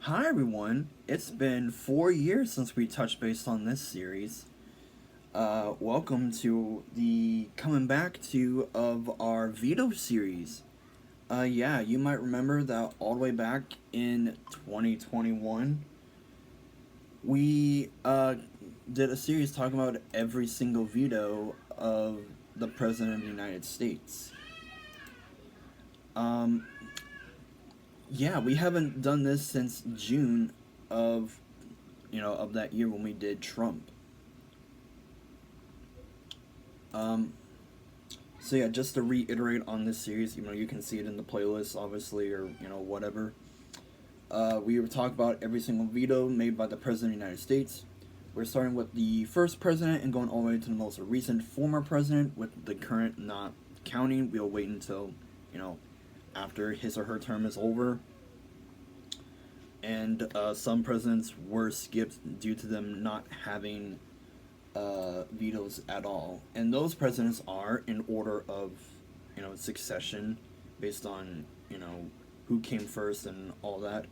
Hi everyone, it's been 4 years since we touched base on this series. Welcome to the coming back to of our Veto series. Yeah, you might remember that all the way back in 2021, we did a series talking about every single veto of the President of the United States. Um, yeah, we haven't done this since June of of that year when we did Trump. Um, so yeah, just to reiterate on this series, you can see it in the playlist, obviously, or whatever. We were talking about every single veto made by the President of the United States. We're starting with the first president and going all the way to the most recent former president, with the current not counting. We'll wait until after his or her term is over. And some presidents were skipped due to them not having vetoes at all, and those presidents are in order of succession, based on who came first and all that.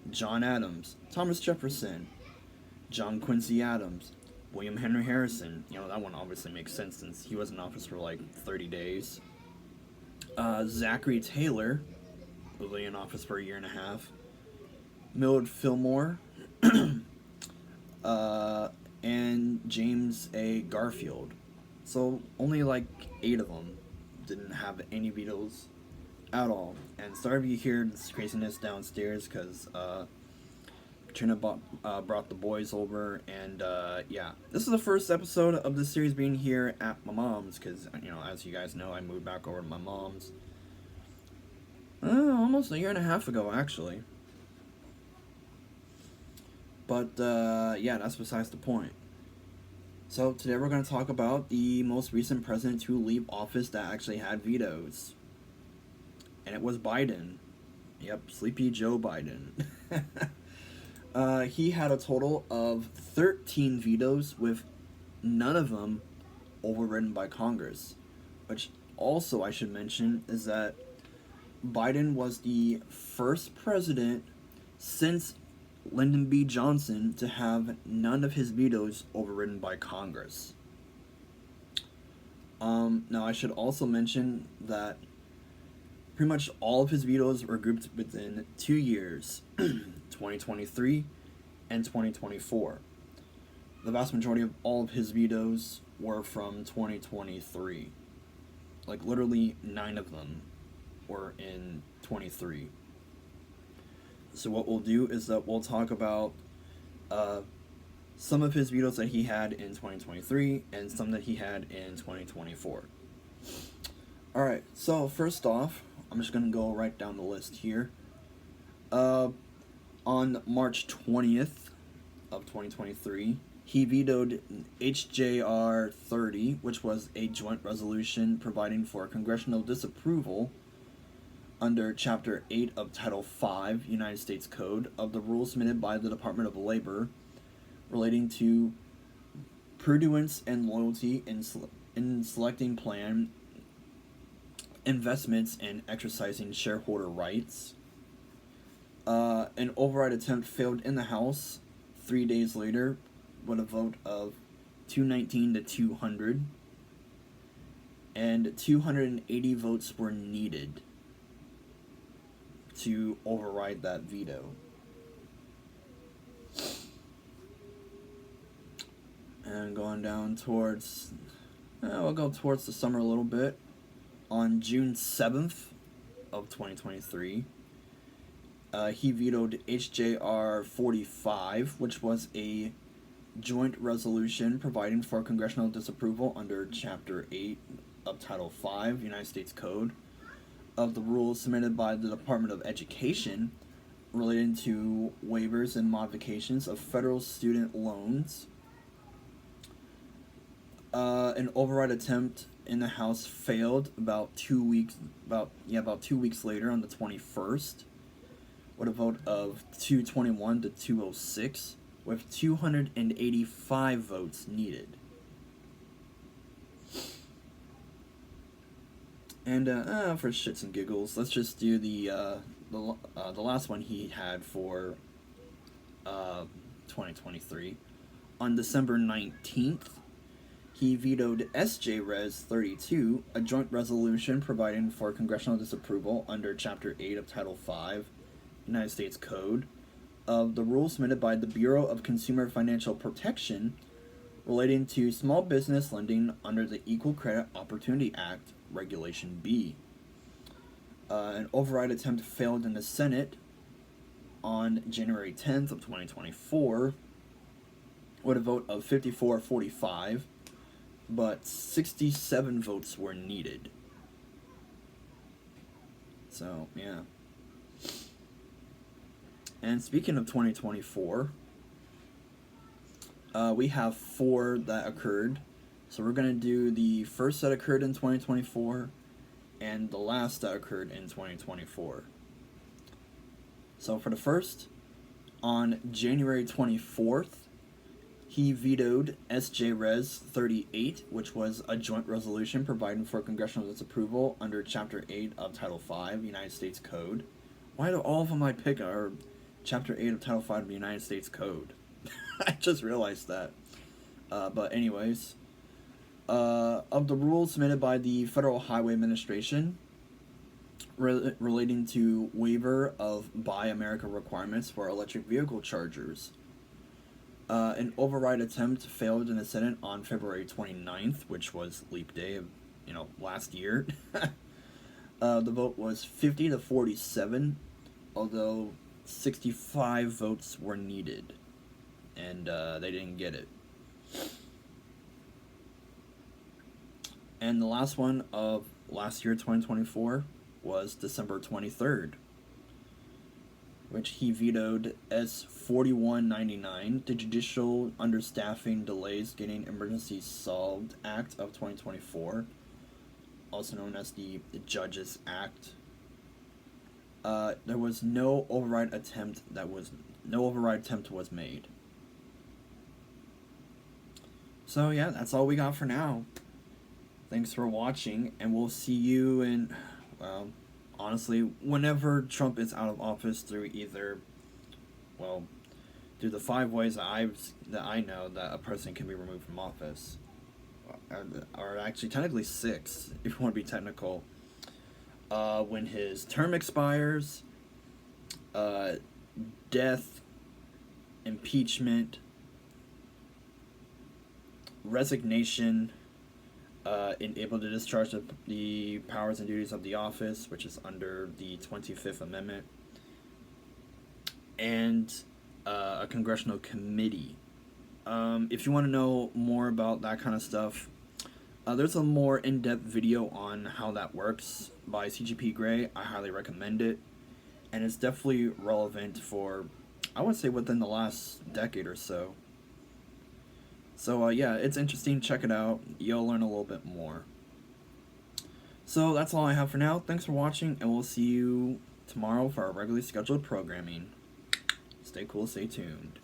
John Adams, Thomas Jefferson, John Quincy Adams, William Henry Harrison. That one obviously makes sense since he was in office for like 30 days. Zachary Taylor was in office for a year and a half. Millard Fillmore, uh, and James A. Garfield. So only like 8 of them didn't have any vetoes at all. And sorry if you hear this craziness downstairs, because Trina brought the boys over, and yeah, this is the first episode of this series being here at my mom's, because as you guys know, I moved back over to my mom's almost a year and a half ago, actually. But yeah, that's besides the point. So today we're going to talk about the most recent president to leave office that actually had vetoes. And it was Biden. Yep, Sleepy Joe Biden. He had a total of 13 vetoes, with none of them overridden by Congress. Which also I should mention is that Biden was the first president since Lyndon B. Johnson to have none of his vetoes overridden by Congress. Now, I should also mention that pretty much all of his vetoes were grouped within 2 years, 2023 and 2024. The vast majority of all of his vetoes were from 2023. Like, literally 9 of them were in 23. So what we'll do is that we'll talk about some of his vetoes that he had in 2023 and some that he had in 2024. Alright, so first off, I'm just going to go right down the list here. On March 20th of 2023, he vetoed HJR 30, which was a joint resolution providing for congressional disapproval under Chapter 8 of Title 5, United States Code, of the rules submitted by the Department of Labor relating to prudence and loyalty in selecting plan investments and exercising shareholder rights. An override attempt failed in the House 3 days later with a vote of 219 to 200, and 280 votes were needed to override that veto. And going down towards, we'll go towards the summer a little bit. On June 7th of 2023, he vetoed HJR 45, which was a joint resolution providing for congressional disapproval under Chapter 8 of Title 5, United States Code, of the rules submitted by the Department of Education relating to waivers and modifications of federal student loans. An override attempt in the House failed about 2 weeks later, on the 21st, with a vote of 221 to 206, with 285 votes needed. And for shits and giggles, let's just do the the last one he had for 2023. On December 19th, he vetoed SJ Res 32, a joint resolution providing for congressional disapproval under Chapter 8 of Title 5, United States Code, of the rules submitted by the Bureau of Consumer Financial Protection relating to small business lending under the Equal Credit Opportunity Act, Regulation B. An override attempt failed in the Senate on January 10th of 2024 with a vote of 54-45, but 67 votes were needed. So, yeah. And speaking of 2024, we have 4 that occurred. So we're going to do the first that occurred in 2024 and the last that occurred in 2024. So for the first, on January 24th, he vetoed SJ Res 38, which was a joint resolution providing for congressional disapproval under Chapter 8 of Title 5, United States Code. Why do all of them I pick are Chapter 8 of Title 5 of the United States Code? I just realized that. But anyways, of the rules submitted by the Federal Highway Administration relating to waiver of Buy America requirements for electric vehicle chargers. An override attempt failed in the Senate on February 29th, which was Leap Day of, last year. The vote was 50-47, although 65 votes were needed, and they didn't get it. And the last one of last year, 2024, was December 23rd, which he vetoed S4199, the Judicial Understaffing Delays Getting Emergency Solved Act of 2024, also known as the Judges Act. There was no override attempt was made. So yeah, that's all we got for now. Thanks for watching, and we'll see you in, honestly, whenever Trump is out of office through through the 5 ways that I know that a person can be removed from office. Or actually, technically 6, if you want to be technical. When his term expires, death, impeachment, resignation, able to discharge the powers and duties of the office, which is under the 25th Amendment, and a congressional committee. If you want to know more about that kind of stuff, there's a more in-depth video on how that works by CGP Grey. I highly recommend it, and it's definitely relevant for, I would say, within the last decade or so. So yeah, it's interesting. Check it out. You'll learn a little bit more. So that's all I have for now. Thanks for watching, and we'll see you tomorrow for our regularly scheduled programming. Stay cool, stay tuned.